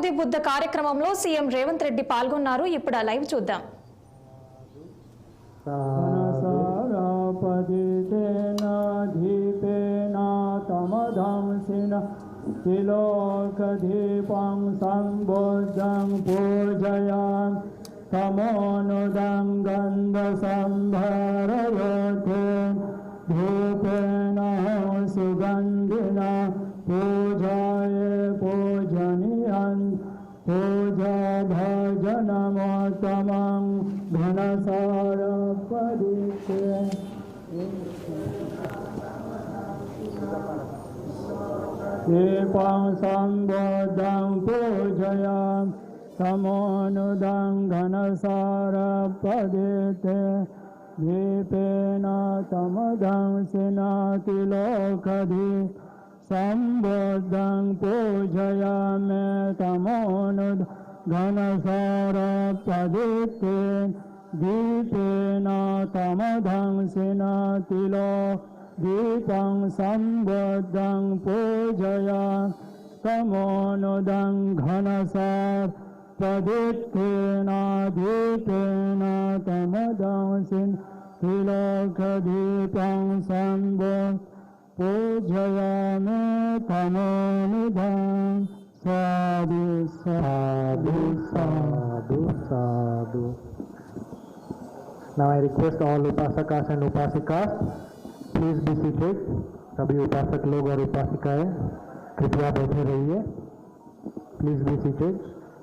గౌతమి బుద్ధ కార్యక్రమంలో సీఎం రేవంత్ రెడ్డి పాల్గొన్నారు. ఇప్పుడు ఆ లైవ్ చూద్దాం. తిలోకదీపం సంబుద్ధం పూజయామి తమోనుదం గంధ సంభారయోతే ధూపేన సుగంధిన పూజాయ పూజనీయం పూజా భజనమోత్తమం ఘనసార పరితే దీపం సంబోధం పూజయామి తమోనుదం ఘనసార పదితే దీపేన తమదం సినాతి లోకధి సంబోధం పూజయామి తమోనుద ఘనసార పదితే దీపేన తమదం సినాతి దీపం సంబోధం పూజయామి తమోనుదం ఘనసార పదిత్యేన దీపేన తమదం సినాతి లోకదీపం సంబోధం పూజయామి తమోనుదం. సాధు సాధు సాధు సాధు. Now I request all upasakas and upasikas, please be seated. सभी उपासक लोग और उपासिकाएं कृपया बैठे रहिए. Please be seated.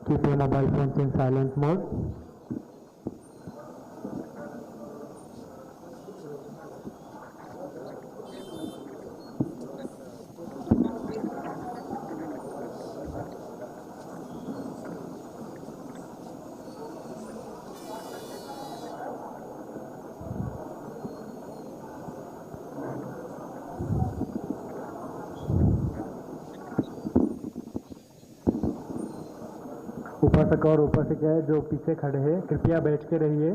Keep your mobile phones in silent mode. उपासक और उपासिकाएं जो पीछे खड़े हैं कृपया बैठ के रहिए.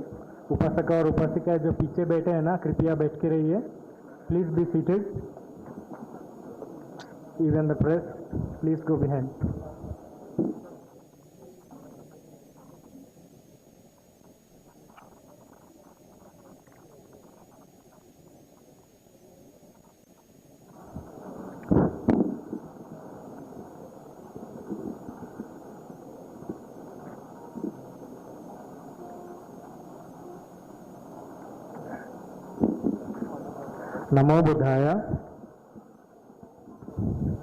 उपासक और उपासिकाएं जो पीछे बैठे हैं ना कृपया बैठ के रहिए. Please be seated. Even the press please go behind. Namo Buddhaya.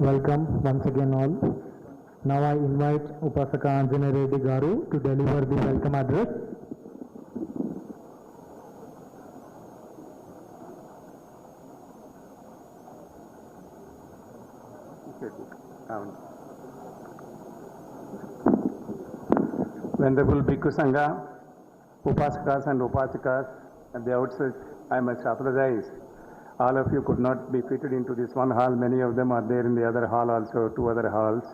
Welcome once again all. Now I invite Upasaka Anjana Reddy Garu to deliver the welcome address. Venerable Bhikkhu Sangha, Upasakas and Upasikas, at the outset I must apologize. All of you could not be fitted into this one hall. Many of them are there in the other hall also, two other halls.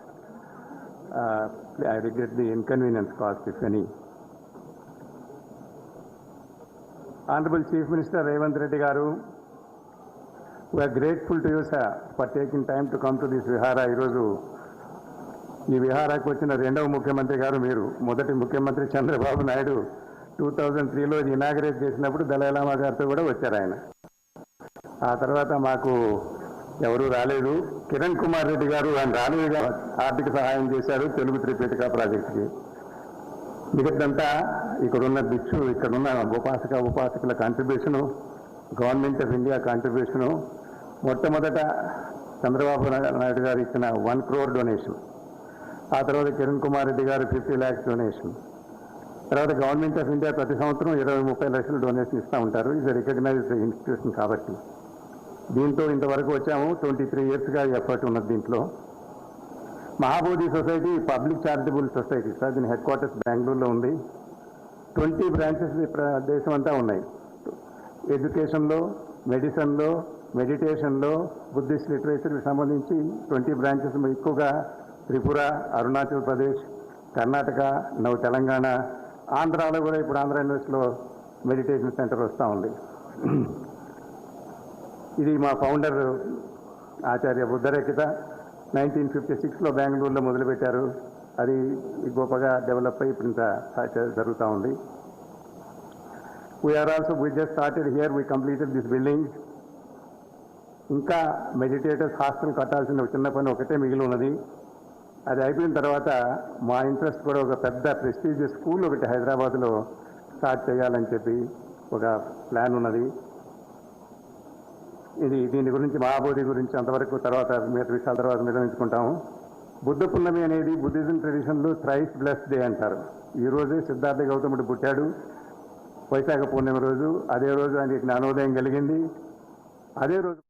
I regret the inconvenience caused, if any. Honorable Chief Minister Revanth Reddy Garu, we are grateful to you, sir, for taking time to come to this Vihara. ఈ విహారాకు వచ్చిన రెండవ ముఖ్యమంత్రి గారు మీరు. మొదటి ముఖ్యమంత్రి Chandrababu Naidu 2003లో inaugurate చేసినప్పుడు Dalai Lama గారితో కూడా వచ్చారు ఆయన. ఆ తర్వాత మాకు ఎవరు రాలేదు. కిరణ్ కుమార్ రెడ్డి గారు ఆయన రాలేదుగా ఆర్థిక సహాయం చేశారు తెలుగు త్రిపీఠిక ప్రాజెక్టుకి. మిగతాదంతా ఇక్కడున్న భిక్షు, ఇక్కడున్న ఉపాసకుల contribution, government of India contribution. మొట్టమొదట చంద్రబాబు నాయుడు గారు ఇచ్చిన 1 crore డొనేషన్, ఆ తర్వాత కిరణ్ కుమార్ రెడ్డి గారు 50 lakhs డొనేషన్, తర్వాత గవర్నమెంట్ ఆఫ్ ఇండియా ప్రతి సంవత్సరం 20-30 లక్షలు డొనేషన్ ఇస్తూ ఉంటారు. ఇది రికగ్నైజ్డ్ ఇన్స్టిట్యూషన్ కాబట్టి. దీంతో ఇంతవరకు వచ్చాము. 23 yearsగా ఎఫర్ట్ ఉన్నది దీంట్లో. Mahabodhi society public charitable society sir, దీని హెడ్ క్వార్టర్స్ బెంగళూరులో ఉంది. 20 branches దేశం అంతా ఉన్నాయి. ఎడ్యుకేషన్లో, మెడిసిన్లో, మెడిటేషన్లో, బుద్ధిస్ట్ లిటరేచర్కి సంబంధించి 20 branches ఎక్కువగా త్రిపుర, అరుణాచల్ ప్రదేశ్, కర్ణాటక, తెలంగాణ, ఆంధ్రాలో కూడా ఇప్పుడు ఆంధ్ర యూనివర్సిటీలో మెడిటేషన్ సెంటర్ వస్తూ ఉంది. ఇది మా ఫౌండర్ ఆచార్య బుద్ధరేఖిత 1956లో బెంగళూరులో మొదలుపెట్టారు. అది గొప్పగా డెవలప్ అయ్యి ఇప్పుడు ఇంత జరుగుతూ ఉంది. we just started here, we completed this building. ఇంకా మెడిటేటర్స్ హాస్టల్ కట్టాల్సిన చిన్న పని ఒకటే మిగిలి ఉన్నది. అది అయిపోయిన తర్వాత మా ఇంట్రెస్ట్ కూడా ఒక పెద్ద ప్రెస్టీజియస్ స్కూల్ ఒకటి హైదరాబాద్లో స్టార్ట్ చేయాలని చెప్పి ఒక ప్లాన్ ఉన్నది. దీని గురించి మహాబోధి గురించి అంతవరకు తర్వాత మిగతా విషయాల తర్వాత నిర్ణయించుకుంటాము. బుద్ధ పున్నమి అనేది బుద్ధిజం ట్రెడిషన్లో థ్రైస్ బ్లెస్డ్ డే అంటారు. ఈరోజే సిద్ధార్థ గౌతముడు పుట్టాడు, వైశాఖ పూర్ణిమ రోజు. అదే రోజు ఆయనకి జ్ఞానోదయం కలిగింది. అదే రోజు